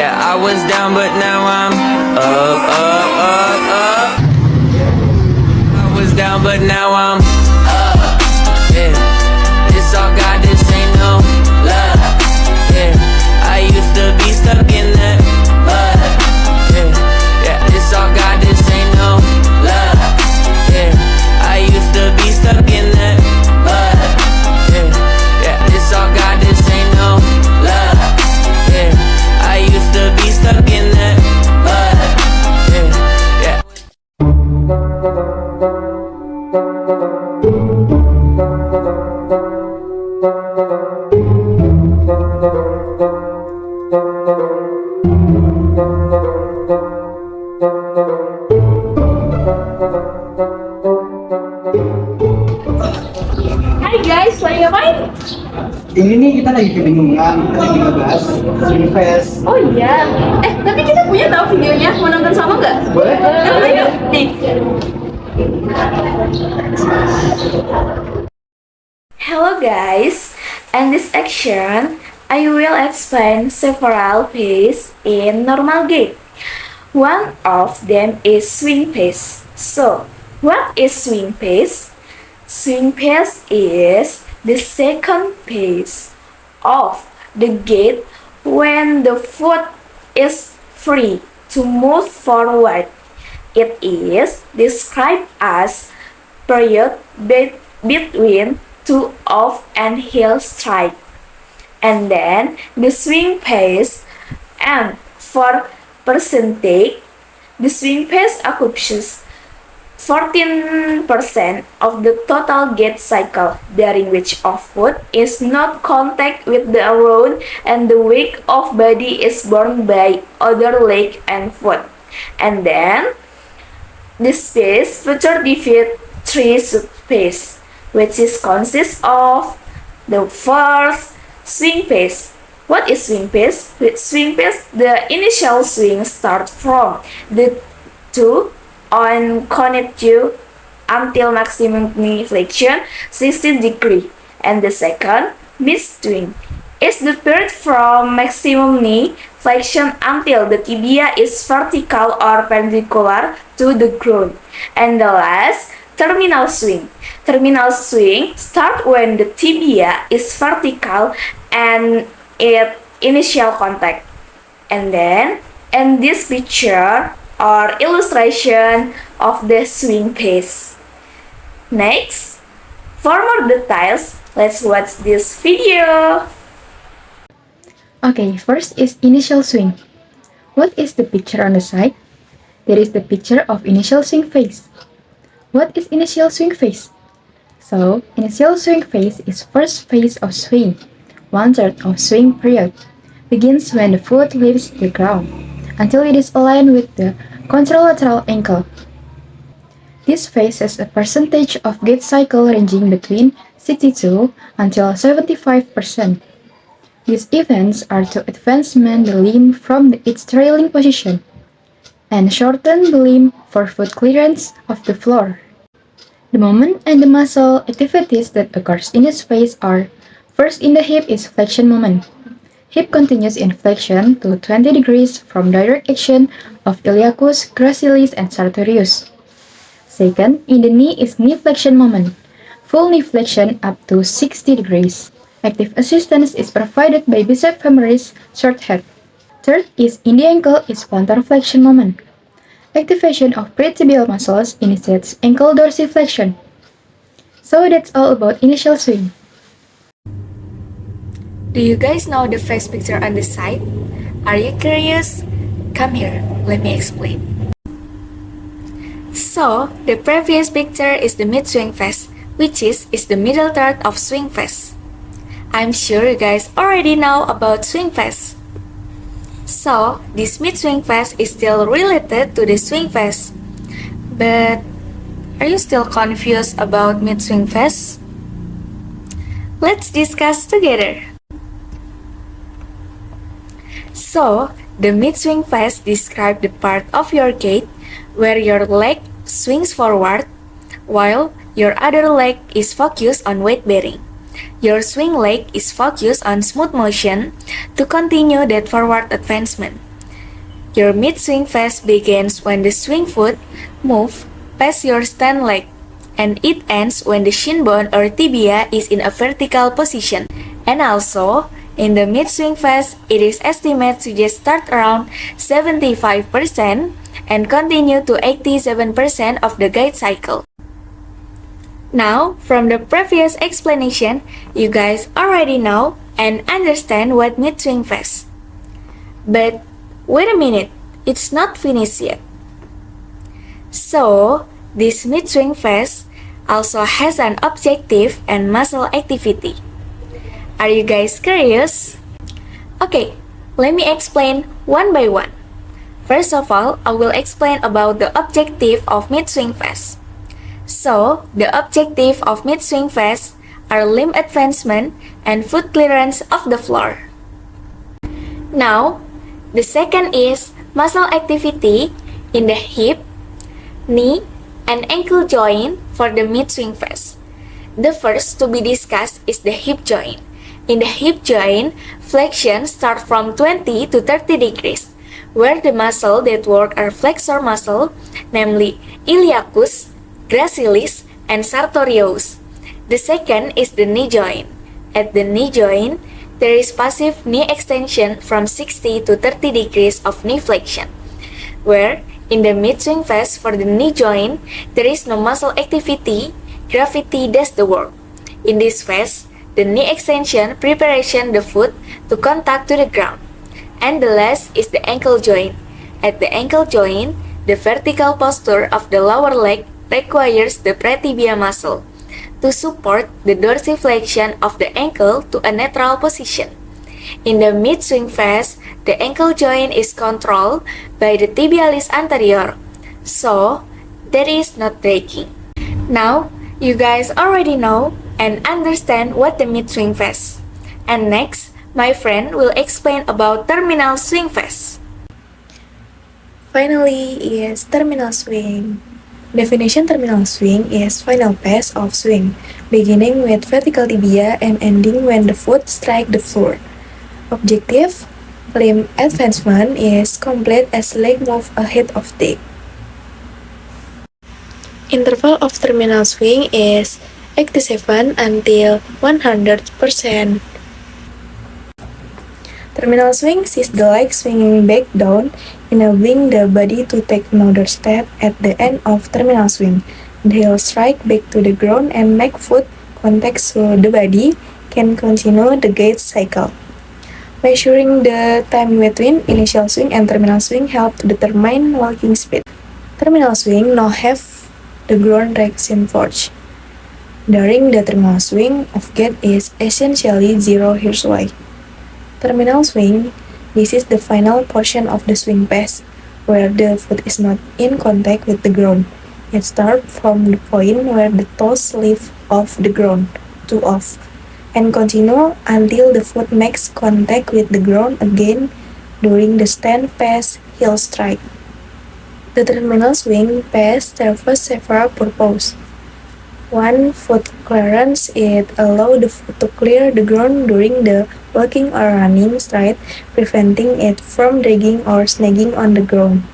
Yeah, I was down, but now I'm up, up, up, up. I was down, but now I'm up. Yeah, this all God, this ain't no love. Yeah, I used to be stuck in that mud. Yeah, yeah, this all God, this ain't no love. Yeah, I used to be stuck in that mud. Yeah, yeah, this all God, this ain't no love. Yeah, I used to be stuck in that mud. Yeah, yeah. Hai guys, lagi ngapain? Ini nih kita lagi kebingungan, kita lagi ngebahas Swingfest. Oh iya, tapi kita punya tahu videonya, mau nonton sama nggak? Boleh? Ayo, nih. Hello guys, in this action, I will explain several pace in normal gait. One of them is swing pace. So, what is swing pace? Swing pace is the second pace of the gait when the foot is free to move forward. It is described as period between two off and heel strike. And then the swing pace, and for percentage, the swing pace occupies 14% of the total gait cycle, during which off foot is not contact with the road and the weight of body is borne by other leg and foot. And then this pace further divides three sub-pace, which is consists of the first swing pace. What is swing pace? With swing pace, the initial swing starts from the two on connect you until maximum knee flexion 60 degree, and the second mid swing is the period from maximum knee flexion until the tibia is vertical or perpendicular to the ground, and the last terminal swing. Terminal swing start when the tibia is vertical and it initial contact. And then in this picture or illustration of the swing pace. Next, for more details, let's watch this video. Okay, first is initial swing. What is the picture on the side? There is the picture of initial swing phase. What is initial swing phase? So, initial swing phase is first phase of swing. 1/3 of swing period begins when the foot leaves the ground until it is aligned with the contralateral ankle. This phase has a percentage of gait cycle ranging between 62 until 75%. These events are to advancement the limb from its trailing position and shorten the limb for foot clearance of the floor. The movement and the muscle activities that occurs in this phase are: first in the hip is flexion movement. Hip continues in flexion to 20 degrees from direct action of iliacus, gracilis, and sartorius. Second, in the knee is knee flexion movement. Full knee flexion up to 60 degrees. Active assistance is provided by biceps femoris, short head. Third is in the ankle is plantar flexion movement. Activation of pretibial muscles initiates ankle dorsiflexion. So that's all about initial swing. Do you guys know the face picture on the side? Are you curious? Come here, let me explain. So, the previous picture is the mid-swing phase, which is the middle third of swing phase. I'm sure you guys already know about swing phase. So, this mid-swing phase is still related to the swing phase. But, are you still confused about mid-swing phase? Let's discuss together. So, the mid-swing phase describes the part of your gait where your leg swings forward while your other leg is focused on weight bearing. Your swing leg is focused on smooth motion to continue that forward advancement. Your mid-swing phase begins when the swing foot moves past your stand leg, and it ends when the shin bone or tibia is in a vertical position. And also, in the mid-swing phase, it is estimated to just start around 75% and continue to 87% of the gait cycle. Now, from the previous explanation, you guys already know and understand what mid-swing phase. But wait a minute, it's not finished yet. So, this mid-swing phase also has an objective and muscle activity. Are you guys curious? Okay, let me explain one by one. First of all, I will explain about the objective of mid-swing phase. So, the objective of mid-swing phase are limb advancement and foot clearance of the floor. Now, the second is muscle activity in the hip, knee, and ankle joint for the mid-swing phase. The first to be discussed is the hip joint. In the hip joint, flexion starts from 20 to 30 degrees, where the muscle that work are flexor muscle, namely iliacus, gracilis, and sartorius. The second is the knee joint. At the knee joint, there is passive knee extension from 60 to 30 degrees of knee flexion, where in the mid-swing phase for the knee joint, there is no muscle activity, gravity does the work. In this phase, the knee extension preparation the foot to contact to the ground. And the last is the ankle joint. At the ankle joint, the vertical posture of the lower leg requires the pretibia muscle to support the dorsiflexion of the ankle to a neutral position. In the mid-swing phase, the ankle joint is controlled by the tibialis anterior, so there is not breaking. Now, you guys already know and understand what the mid-swing phase. And next, my friend will explain about terminal swing phase. Finally is terminal swing. Definition terminal swing is final pass of swing, beginning with vertical tibia and ending when the foot strike the floor. Objective, limb advancement is complete as leg move ahead of tape. Interval of terminal swing is 87 until 100%. Terminal swing sees the leg swinging back down, enabling the body to take another step at the end of terminal swing. The heel strike back to the ground and make foot contact so the body can continue the gait cycle. Measuring the time between initial swing and terminal swing help to determine walking speed. Terminal swing now have the ground reaction force. During the terminal swing, off-gait is essentially zero. Here's why. Terminal swing, this is the final portion of the swing pass, where the foot is not in contact with the ground. It starts from the point where the toes leave off the ground, to off, and continue until the foot makes contact with the ground again during the stand pass heel strike. The terminal swing pass serves several purposes. One, foot clearance. It allows the foot to clear the ground during the walking or running stride, preventing it from dragging or snagging on the ground.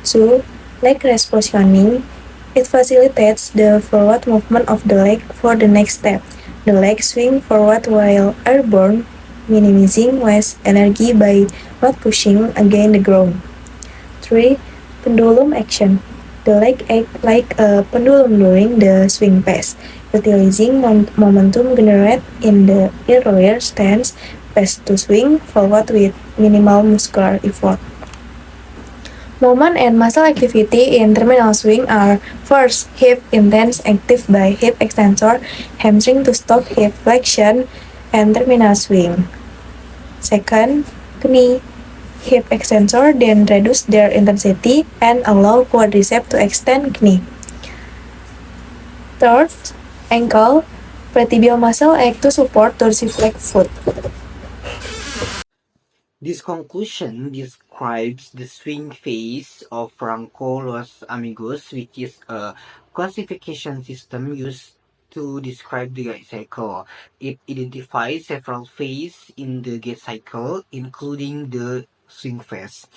2. Leg repositioning. It facilitates the forward movement of the leg for the next step. The leg swing forward while airborne, minimizing waist energy by not pushing against the ground. 3. Pendulum action. The leg acts like a pendulum during the swing pass, utilizing momentum generated in the earlier stance pass to swing forward with minimal muscular effort. Movement and muscle activity in terminal swing are: first, hip intense active by hip extensor, hamstring to stop hip flexion and terminal swing. Second, knee, hip extensor, then reduce their intensity and allow quadricep to extend knee. Third, ankle, pretibial muscle act to support dorsiflex foot. This conclusion describes the swing phase of Franco Los Amigos, which is a classification system used to describe the gait cycle. It identifies several phases in the gait cycle, including the swing phase.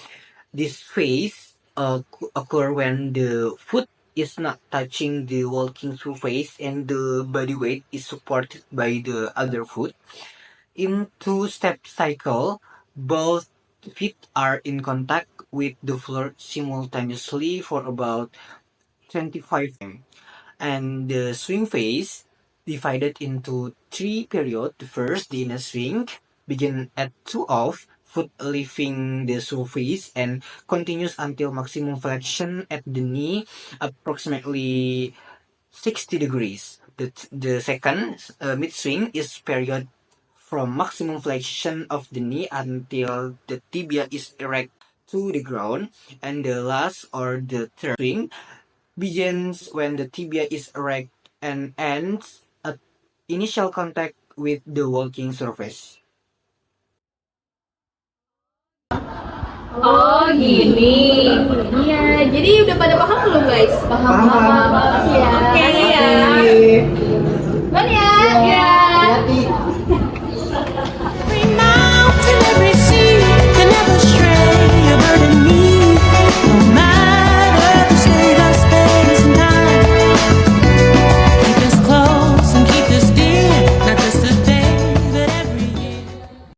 This phase occur when the foot is not touching the walking surface and the body weight is supported by the other foot. In two-step cycle, both feet are in contact with the floor simultaneously for about 25 times. And the swing phase divided into three periods. The first, the inner swing, begin at 2 off, foot leaving the surface and continues until maximum flexion at the knee, approximately 60 degrees. The second, mid swing, is period from maximum flexion of the knee until the tibia is erect to the ground. And the last, or the third swing, begins when the tibia is erect and ends at initial contact with the walking surface. Oh gini. Iya, jadi udah pada paham belum guys? Paham. Makasih ya. Oke ya.